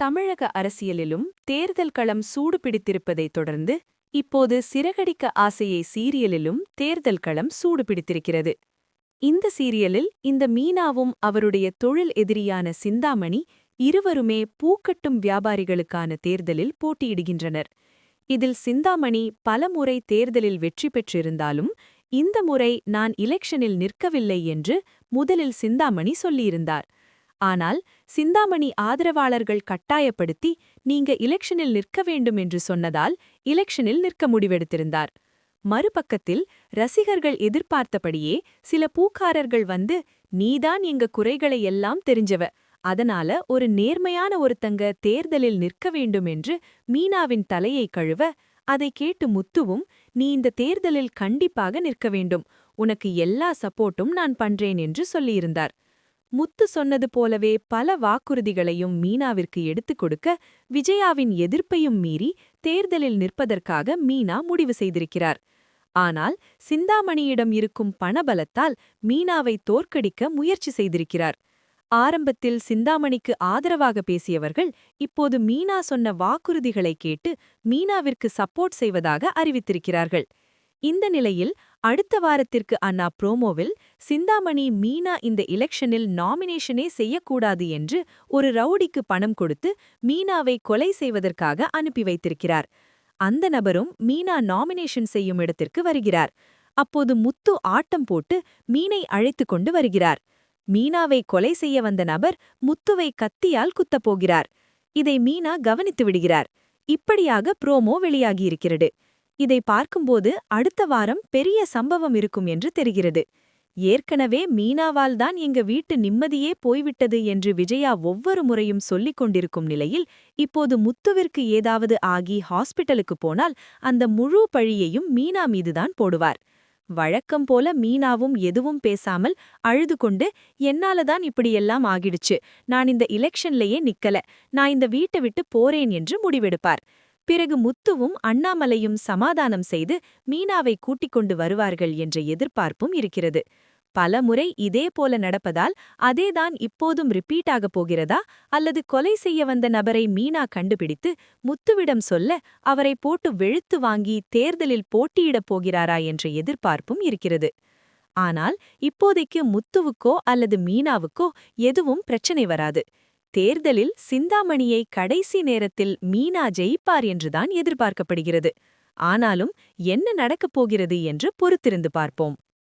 தமிழக அரசியலிலும் தேர்தல் களம் சூடு பிடித்திருப்பதைத் தொடர்ந்து இப்போது சிறகடிக்க ஆசையை சீரியலிலும் தேர்தல் களம் சூடு பிடித்திருக்கிறது. இந்த சீரியலில் இந்த மீனாவும் அவருடைய தொழில் எதிரியான சிந்தாமணி இருவருமே பூக்கட்டும் வியாபாரிகளுக்கான தேர்தலில் போட்டியிடுகின்றனர். இதில் சிந்தாமணி பலமுறை தேர்தலில் வெற்றி பெற்றிருந்தாலும் இந்த முறை நான் எலெக்ஷனில் நிற்கவில்லை என்று முதலில் சிந்தாமணி சொல்லியிருந்தார். ஆனால் சிந்தாமணி ஆதரவாளர்கள் கட்டாயப்படுத்தி நீங்க எலெக்ஷனில் நிற்க வேண்டும் என்று சொன்னதால் எலெக்ஷனில் நிற்க முடிவெடுத்திருந்தார். மறுபக்கத்தில் ரசிகர்கள் எதிர்பார்த்தபடியே சில பூக்காரர்கள் வந்து நீதான் எங்க குறைகளை எல்லாம் தெரிஞ்சவ, அதனால ஒரு நேர்மையான ஒருத்தங்க தேர்தலில் நிற்க வேண்டும் என்று மீனாவின் தலையை கழுவ, அதை கேட்டு முத்துவும் நீ இந்த தேர்தலில் கண்டிப்பாக நிற்க வேண்டும், உனக்கு எல்லா சப்போர்ட்டும் நான் பண்றேன் என்று சொல்லியிருந்தார். முத்து சொன்னது போலவே பல வாக்குறுதிகளையும் மீனாவிற்கு எடுத்துக் கொடுக்க விஜயாவின் எதிர்ப்பையும் மீறி தேர்தலில் நிற்பதற்காக மீனா முடிவு செய்திருக்கிறார். ஆனால் சிந்தாமணியிடம் இருக்கும் பணபலத்தால் மீனாவை தோற்கடிக்க முயற்சி செய்திருக்கிறார். ஆரம்பத்தில் சிந்தாமணிக்கு ஆதரவாக பேசியவர்கள் இப்போது மீனா சொன்ன வாக்குறுதிகளை கேட்டு மீனாவிற்கு சப்போர்ட் செய்வதாக அறிவித்திருக்கிறார்கள். இந்த நிலையில் அடுத்த வாரத்திற்கு அண்ணா ப்ரோமோவில் சிந்தாமணி மீனா இந்த எலெக்ஷனில் நாமினேஷனே செய்யக்கூடாது என்று ஒரு ரவுடிக்கு பணம் கொடுத்து மீனாவை கொலை செய்வதற்காக அனுப்பி வைத்திருக்கிறார். அந்த நபரும் மீனா நாமினேஷன் செய்யும் இடத்திற்கு வருகிறார். அப்போது முத்து ஆட்டம் போட்டு மீனை அழைத்து கொண்டு வருகிறார். மீனாவை கொலை செய்ய வந்த நபர் முத்துவை கத்தியால் குத்தப் போகிறார். இதை மீனா கவனித்து விடுகிறார். இப்படியாக ப்ரோமோ வெளியாகியிருக்கிறது. இதை பார்க்கும்போது அடுத்த வாரம் பெரிய சம்பவம் இருக்கும் என்று தெரிகிறது. ஏற்கனவே மீனாவால் தான் எங்க வீட்டு நிம்மதியே போய்விட்டது என்று விஜயா ஒவ்வொரு முறையும் சொல்லிக் கொண்டிருக்கும் நிலையில் இப்போது முத்துவிற்கு ஏதாவது ஆகி ஹாஸ்பிட்டலுக்கு போனால் அந்த முழு பழியையும் மீனா மீதுதான் போடுவார். வழக்கம் போல மீனாவும் எதுவும் பேசாமல் அழுது கொண்டு என்னாலதான் இப்படியெல்லாம் ஆகிடுச்சு, நான் இந்த எலெக்ஷன்லயே நிக்கல, நான் இந்த வீட்டை விட்டு போறேன் என்று முடிவெடுப்பார். பிறகு முத்துவும் அண்ணாமலையும் சமாதானம் செய்து மீனாவை கூட்டிக் கொண்டு வருவார்கள் என்ற எதிர்பார்ப்பும் இருக்கிறது. பல முறை இதே போல நடப்பதால் அதேதான் இப்போதும் ரிப்பீட் ஆகப் போகிறதா, அல்லது கொலை செய்ய வந்த நபரை மீனா கண்டுபிடித்து முத்துவிடம் சொல்ல அவரை போட்டு வெளுத்து வாங்கி தேர்தலில் போட்டியிடப் போகிறாரா என்ற எதிர்பார்ப்பும் இருக்கிறது. ஆனால் இப்போதைக்கு முத்துவுக்கோ அல்லது மீனாவுக்கோ எதுவும் பிரச்சனை வராது. தேர்தலில் சிந்தாமணியை கடைசி நேரத்தில் மீனா ஜெயிப்பார் என்றுதான் எதிர்பார்க்கப்படுகிறது. ஆனாலும் என்ன நடக்கப் போகிறது என்று பொறுத்திருந்து பார்ப்போம்.